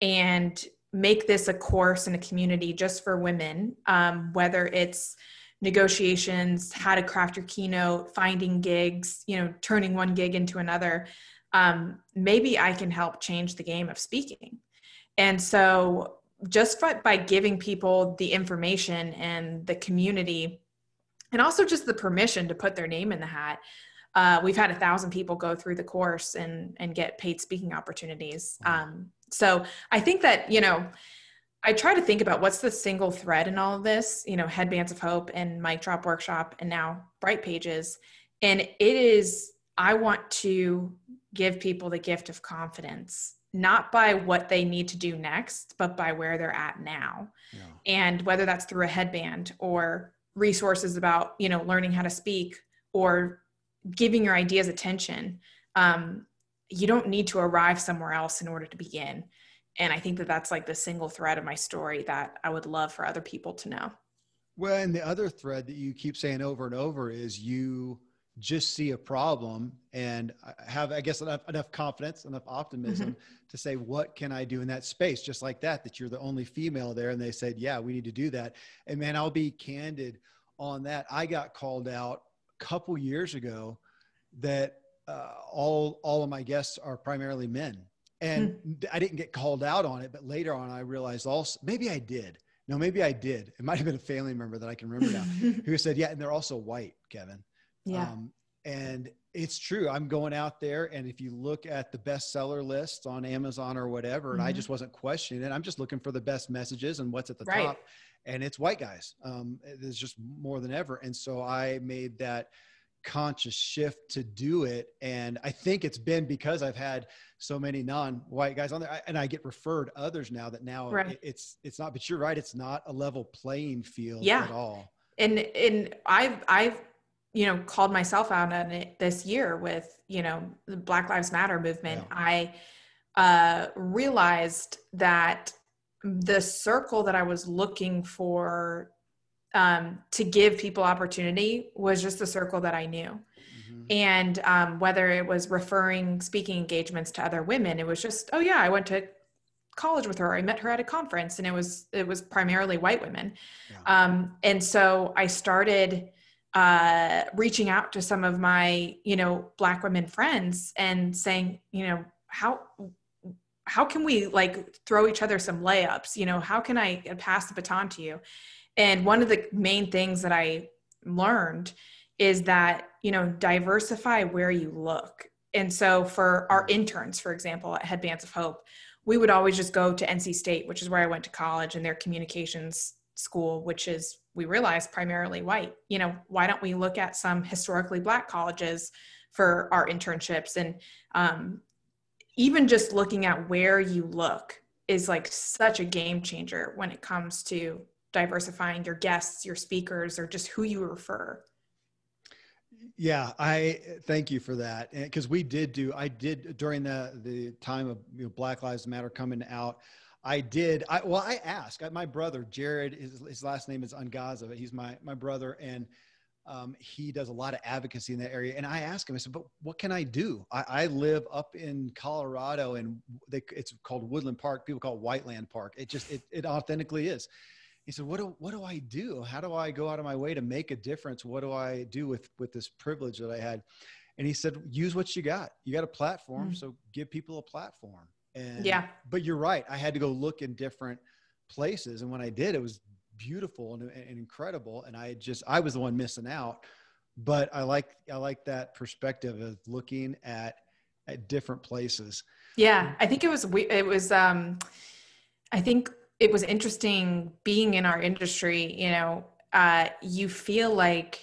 and make this a course in a community just for women, whether it's negotiations, how to craft your keynote, finding gigs, turning one gig into another, maybe I can help change the game of speaking. And so just by giving people the information and the community, and also just the permission to put their name in the hat, we've had 1,000 people go through the course and get paid speaking opportunities. So I think that, I try to think about what's the single thread in all of this, Headbands of Hope and Mic Drop Workshop and now Bright Pages. And it is, I want to give people the gift of confidence, not by what they need to do next, but by where they're at now. Yeah. And whether that's through a headband or resources about, learning how to speak or giving your ideas attention, you don't need to arrive somewhere else in order to begin. And I think that that's the single thread of my story that I would love for other people to know. Well, and the other thread that you keep saying over and over is you just see a problem and have, I guess, enough confidence, enough optimism to say, what can I do in that space? Just like that you're the only female there. And they said, yeah, we need to do that. And man, I'll be candid on that. I got called out a couple years ago that all of my guests are primarily men. And I didn't get called out on it, but later on I realized also, maybe I did. No, maybe I did. It might've been a family member that I can remember now who said, yeah, and they're also white, Kevin. Yeah. And it's true. I'm going out there. And if you look at the bestseller list on Amazon or whatever, and I just wasn't questioning it, I'm just looking for the best messages and what's at the top, and it's white guys. There's just more than ever. And so I made that conscious shift to do it. And I think it's been because I've had so many non-white guys on there, and I get referred others now that now Right. it's not, but you're right. It's not a level playing field Yeah. at all. And I've, called myself out on it this year with, the Black Lives Matter movement. Yeah. I realized that the circle that I was looking for to give people opportunity was just the circle that I knew. Mm-hmm. And whether it was referring speaking engagements to other women, it was just, oh yeah, I went to college with her. I met her at a conference, and it was primarily white women. Yeah. And so I started reaching out to some of my, Black women friends and saying, how can we like throw each other some layups? How can I pass the baton to you? And one of the main things that I learned is that, diversify where you look. And so for our interns, for example, at Headbands of Hope, we would always just go to NC State, which is where I went to college, and their communications school, which is, we realized, primarily white. Why don't we look at some historically Black colleges for our internships? And even just looking at where you look is like such a game changer when it comes to diversifying your guests, your speakers, or just who you refer. Yeah, I thank you for that. Because I did during the time of Black Lives Matter coming out, I asked my brother, Jared, his last name is Ungaza. He's my brother. And he does a lot of advocacy in that area. And I asked him, I said, but what can I do? I live up in Colorado, and it's called Woodland Park. People call it Whiteland Park. It authentically is. He said, what do I do? How do I go out of my way to make a difference? What do I do with this privilege that I had? And he said, use what you got. You got a platform. So give people a platform. And yeah, but you're right. I had to go look in different places. And when I did, it was beautiful and incredible. And I was the one missing out, but I like that perspective of looking at different places. Yeah. I think I think it was interesting being in our industry. You feel like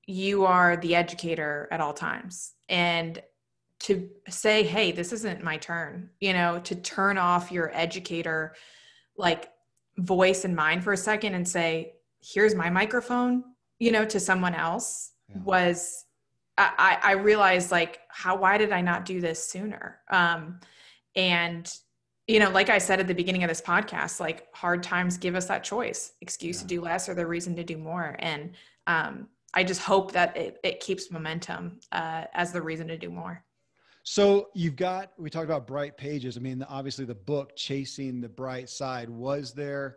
you are the educator at all times, and to say, hey, this isn't my turn, to turn off your educator, like, voice and mind for a second and say, here's my microphone, to someone else. Yeah. Was, I realized, like, why did I not do this sooner? And, like I said at the beginning of this podcast, like, hard times give us that choice, excuse to do less or the reason to do more. And I just hope that it keeps momentum as the reason to do more. So we talked about Bright Pages. I mean, obviously the book, Chasing the Bright Side. Was there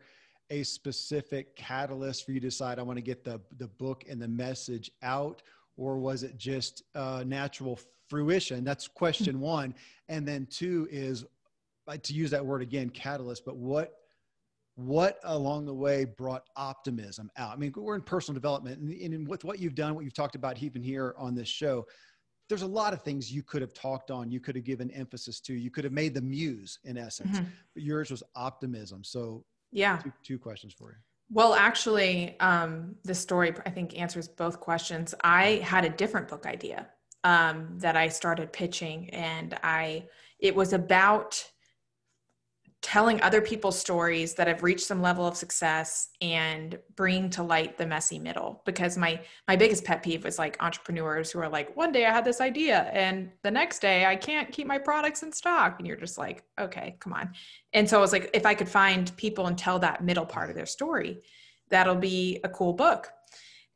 a specific catalyst for you to decide, I want to get the book and the message out? Or was it just natural fruition? That's question one. And then two is, to use that word again, catalyst, but what along the way brought optimism out? I mean, we're in personal development, and with what you've done, what you've talked about even here on this show, there's a lot of things you could have talked on, you could have given emphasis to, you could have made the muse in essence, but yours was optimism. So yeah, two questions for you. Well, actually, the story, I think, answers both questions. I had a different book idea that I started pitching, and it was about telling other people's stories that have reached some level of success and bringing to light the messy middle. Because my biggest pet peeve was like entrepreneurs who are like, one day I had this idea and the next day I can't keep my products in stock. And you're just like, okay, come on. And so I was like, if I could find people and tell that middle part of their story, that'll be a cool book.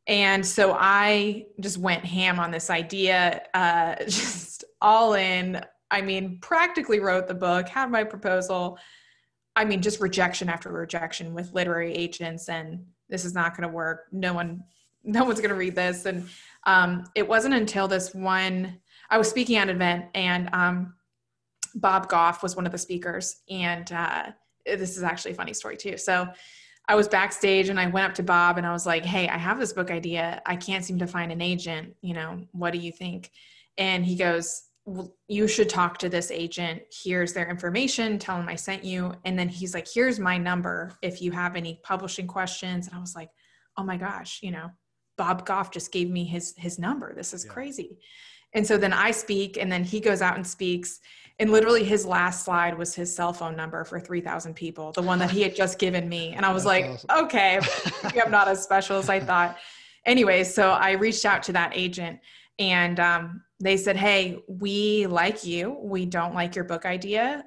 And so I just went ham on this idea, just all in. I mean, practically wrote the book, had my proposal. I mean, just rejection after rejection with literary agents, and this is not going to work. No one's going to read this. And it wasn't until I was speaking at an event, and Bob Goff was one of the speakers. And this is actually a funny story too. So I was backstage and I went up to Bob and I was like, hey, I have this book idea. I can't seem to find an agent. What do you think? And he goes, well, you should talk to this agent. Here's their information. Tell them I sent you. And then he's like, here's my number if you have any publishing questions. And I was like, oh my gosh, Bob Goff just gave me his number. This is crazy. And so then I speak, and then he goes out and speaks. And literally his last slide was his cell phone number for 3,000 people, the one that he had just given me. And I was like, awesome. Okay, maybe I'm not as special as I thought. Anyway, so I reached out to that agent, and they said, hey, we like you. We don't like your book idea.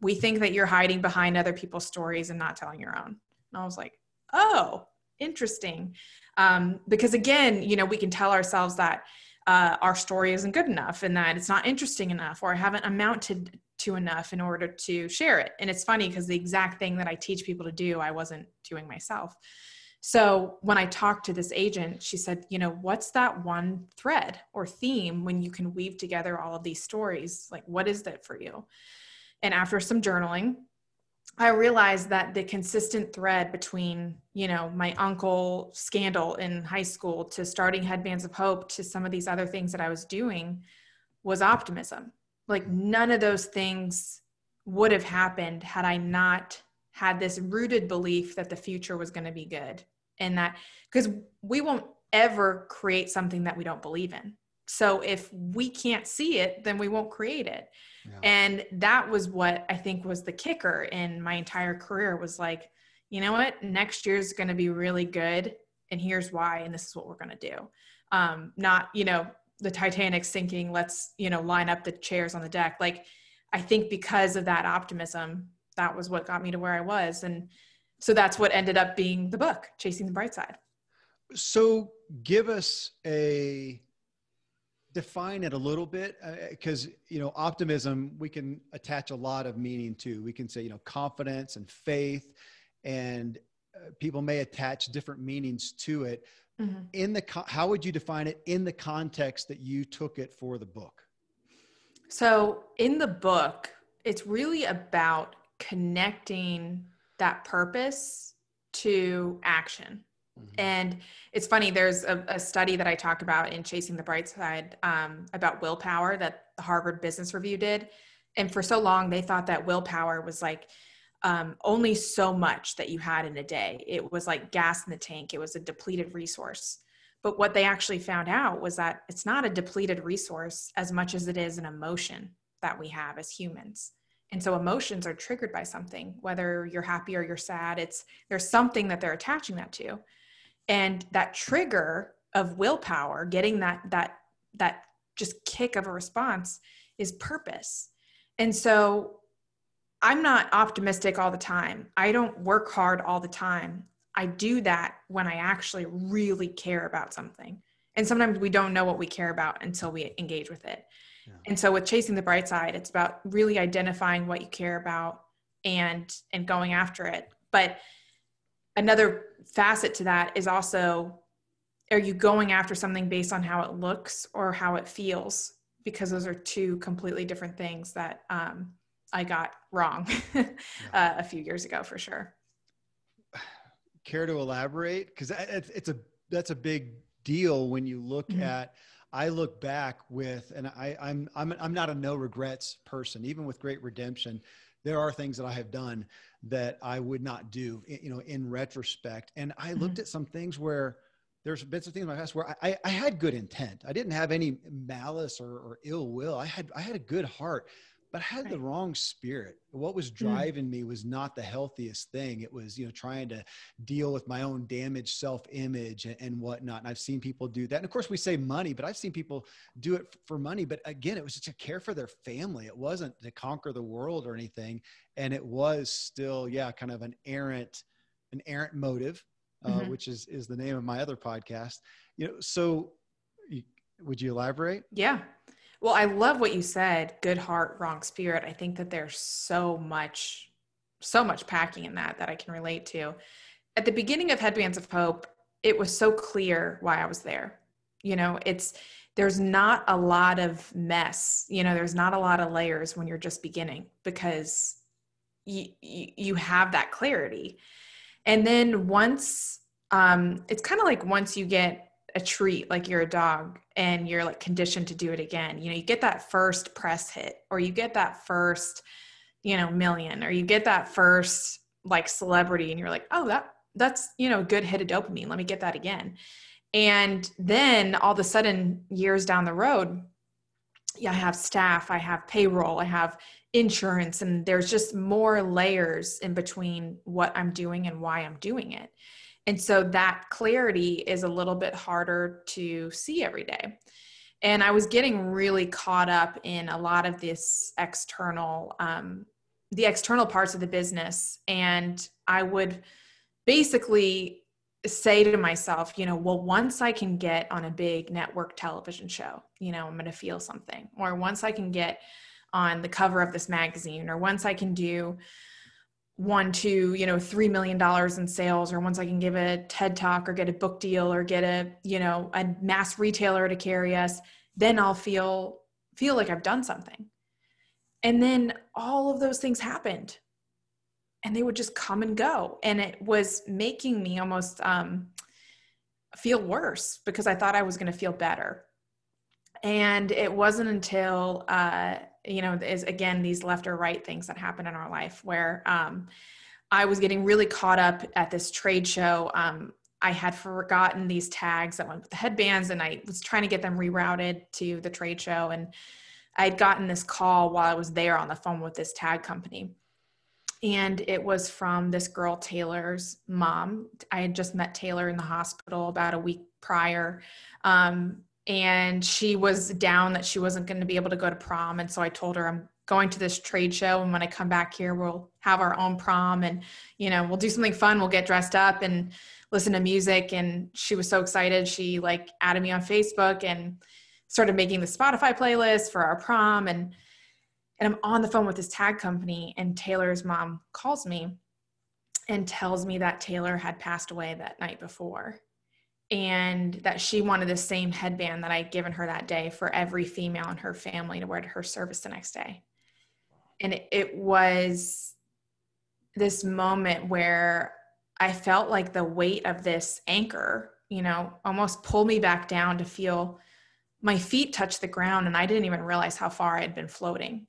We think that you're hiding behind other people's stories and not telling your own. And I was like, oh, interesting. Because again, we can tell ourselves that our story isn't good enough and that it's not interesting enough, or I haven't amounted to enough in order to share it. And it's funny because the exact thing that I teach people to do, I wasn't doing myself. So when I talked to this agent, she said, what's that one thread or theme when you can weave together all of these stories? Like, what is that for you? And after some journaling, I realized that the consistent thread between, my uncle scandal in high school to starting Headbands of Hope to some of these other things that I was doing was optimism. Like, none of those things would have happened had I not had this rooted belief that the future was going to be good. And that, because we won't ever create something that we don't believe in. So if we can't see it, then we won't create it. Yeah. And that was what I think was the kicker in my entire career, was like, you know what, next year's going to be really good. And here's why. And this is what we're going to do. Not, the Titanic sinking, let's, line up the chairs on the deck. Like, I think because of that optimism, that was what got me to where I was. And so that's what ended up being the book, Chasing the Bright Side. So give us define it a little bit, because, optimism, we can attach a lot of meaning to. We can say, confidence and faith, and people may attach different meanings to it. Mm-hmm. How would you define it in the context that you took it for the book? So in the book, it's really about connecting that purpose to action. Mm-hmm. And it's funny, there's a study that I talk about in Chasing the Bright Side about willpower that the Harvard Business Review did. And for so long, they thought that willpower was like only so much that you had in a day. It was like gas in the tank. It was a depleted resource. But what they actually found out was that it's not a depleted resource as much as it is an emotion that we have as humans. And so emotions are triggered by something, whether you're happy or you're sad. There's something that they're attaching that to. And that trigger of willpower, getting that just kick of a response, is purpose. And so I'm not optimistic all the time. I don't work hard all the time. I do that when I actually really care about something. And sometimes we don't know what we care about until we engage with it. Yeah. And so with Chasing the Bright Side, it's about really identifying what you care about and going after it. But another facet to that is also, are you going after something based on how it looks or how it feels? Because those are two completely different things that I got wrong a few years ago, for sure. Care to elaborate? Because that's a big deal when you look mm-hmm. at. I look back with, and I'm not a no regrets person. Even with Great Redemption, there are things that I have done that I would not do, in retrospect. And I looked mm-hmm. at some things where there's been some things in my past where I had good intent. I didn't have any malice or ill will. I had a good heart, but I had the wrong spirit. What was driving me was not the healthiest thing. It was, trying to deal with my own damaged self-image and whatnot. And I've seen people do that. And of course we say money, but I've seen people do it for money. But again, it was just to care for their family. It wasn't to conquer the world or anything. And it was still, kind of an errant motive, mm-hmm. which is the name of my other podcast. So would you elaborate? Yeah. Well, I love what you said, good heart, wrong spirit. I think that there's so much packing in that I can relate to. At the beginning of Headbands of Hope, it was so clear why I was there. There's not a lot of mess, there's not a lot of layers when you're just beginning, because you have that clarity. And then once, it's kind of like once you get a treat, like you're a dog and you're like conditioned to do it again, you get that first press hit, or you get that first, million, or you get that first like celebrity, and you're like, oh, that's, a good hit of dopamine. Let me get that again. And then all of a sudden, years down the road, I have staff, I have payroll, I have insurance, and there's just more layers in between what I'm doing and why I'm doing it. And so that clarity is a little bit harder to see every day. And I was getting really caught up in a lot of this external, the external parts of the business. And I would basically say to myself, well, once I can get on a big network television show, I'm going to feel something. Or once I can get on the cover of this magazine, or once I can do $3 million in sales, or once I can give a TED talk or get a book deal or get a mass retailer to carry us, then I'll feel like I've done something. And then all of those things happened, and they would just come and go. And it was making me almost feel worse, because I thought I was going to feel better. And it wasn't until, is again, these left or right things that happen in our life, where I was getting really caught up at this trade show. I had forgotten these tags that went with the headbands, and I was trying to get them rerouted to the trade show. And I had gotten this call while I was there on the phone with this tag company. And it was from this girl, Taylor's mom. I had just met Taylor in the hospital about a week prior. And she was down that she wasn't going to be able to go to prom. And so I told her, I'm going to this trade show, and when I come back here, we'll have our own prom, and, we'll do something fun. We'll get dressed up and listen to music. And she was so excited. She added me on Facebook and started making the Spotify playlist for our prom. And I'm on the phone with this tag company, and Taylor's mom calls me and tells me that Taylor had passed away that night before, and that she wanted the same headband that I'd given her that day for every female in her family to wear to her service the next day. And it was this moment where I felt like the weight of this anchor, almost pull me back down to feel my feet touch the ground. And I didn't even realize how far I had been floating,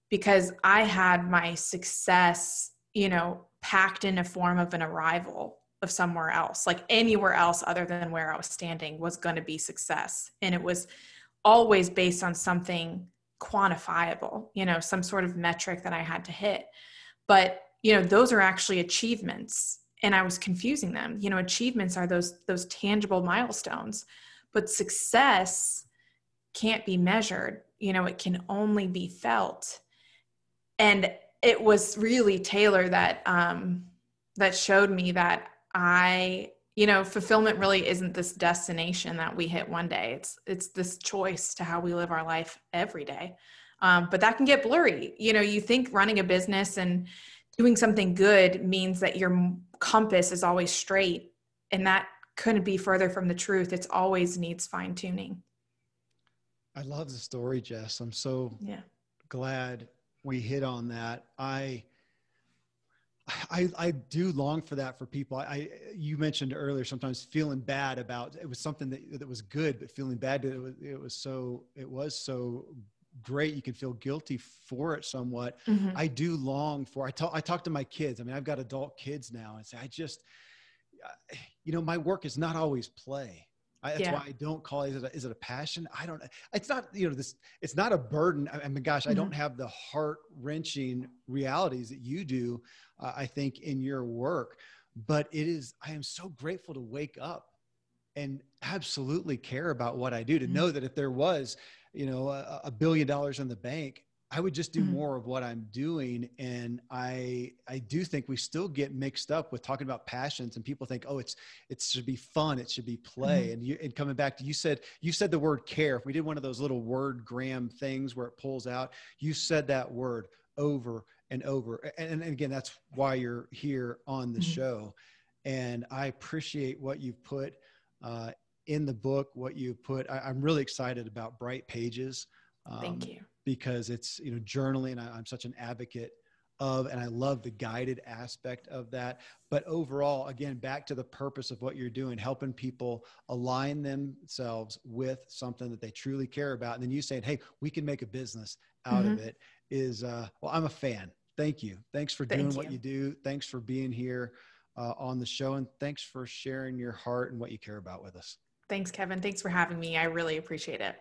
because I had my success, packed in a form of an arrival of somewhere else. Like anywhere else other than where I was standing was going to be success. And it was always based on something quantifiable, some sort of metric that I had to hit. But, those are actually achievements. And I was confusing them. Achievements are those tangible milestones, but success can't be measured. It can only be felt. And it was really Taylor that showed me that fulfillment really isn't this destination that we hit one day. It's this choice to how we live our life every day. But that can get blurry. You think running a business and doing something good means that your compass is always straight, and that couldn't be further from the truth. It's always needs fine tuning. I love the story, Jess. I'm so glad we hit on that. I do long for that for people. You mentioned earlier, sometimes feeling bad about, it was something that was good, but feeling bad that it was so great. You can feel guilty for it somewhat. Mm-hmm. I do long for, I talk to my kids. I mean, I've got adult kids now, and say, my work is not always play. That's why I don't call it, is it a passion? I don't, it's not, it's not a burden. I mean, gosh, mm-hmm. I don't have the heart wrenching realities that you do, I think, in your work, but I am so grateful to wake up and absolutely care about what I do, to mm-hmm. know that if there was, $1 billion in the bank, I would just do mm-hmm. more of what I'm doing. And I do think we still get mixed up with talking about passions, and people think, oh, it should be fun. It should be play. Mm-hmm. And coming back to, you said the word care. If we did one of those little wordgram things where it pulls out, you said that word over and over. And again, that's why you're here on the mm-hmm. show. And I appreciate what you've put in the book, what you've put. I'm really excited about Bright Pages. Thank you. Because it's, journaling, I'm such an advocate of, and I love the guided aspect of that. But overall, again, back to the purpose of what you're doing, helping people align themselves with something that they truly care about. And then you saying, hey, we can make a business out mm-hmm. of it is, well, I'm a fan. Thank you. Thanks for doing what you do. Thanks for being here on the show. And thanks for sharing your heart and what you care about with us. Thanks, Kevin. Thanks for having me. I really appreciate it.